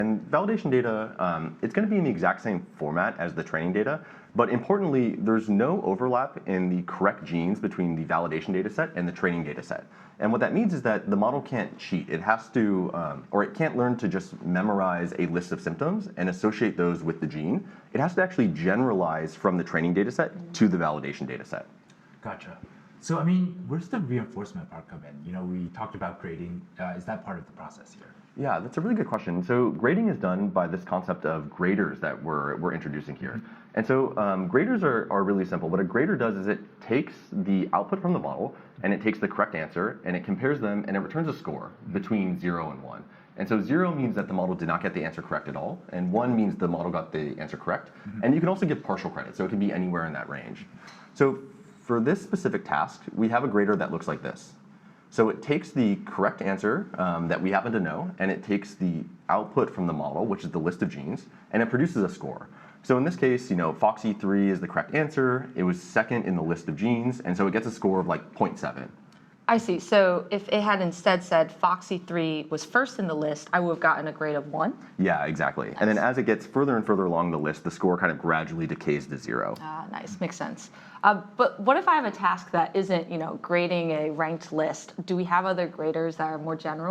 And validation data, it's going to be in the exact same format as the training data, but importantly, there's no overlap in the correct genes between the validation data set and the training data set. And what that means is that the model can't cheat. It has to, or it can't learn to just memorize a list of symptoms and associate those with the gene. It has to actually generalize from the training data set to the validation data set. Gotcha. So, I mean, where's the reinforcement part come in? You know, we talked about grading. Is that part of the process here? Yeah, that's a really good question. So grading is done by this concept of graders that we're introducing here. And so graders are really simple. What a grader does is it takes the output from the model and it takes the correct answer and it compares them and it returns a score between 0 and 1. And so 0 means that the model did not get the answer correct at all, and 1 means the model got the answer correct. And you can also give partial credit, so it can be anywhere in that range. So for this specific task, we have a grader that looks like this. So it takes the correct answer that we happen to know, and it takes the output from the model, which is the list of genes, and it produces a score. So in this case, you know, FOXY3 is the correct answer. It was second in the list of genes, and so it gets a score of like 0.7. I see. So if it had instead said FOXY3 was first in the list, I would have gotten a grade of 1? Yeah, exactly. Nice. And then as it gets further and further along the list, the score kind of gradually decays to 0. Ah, nice. Makes sense. But what if I have a task that isn't, you know, grading a ranked list? Do we have other graders that are more general?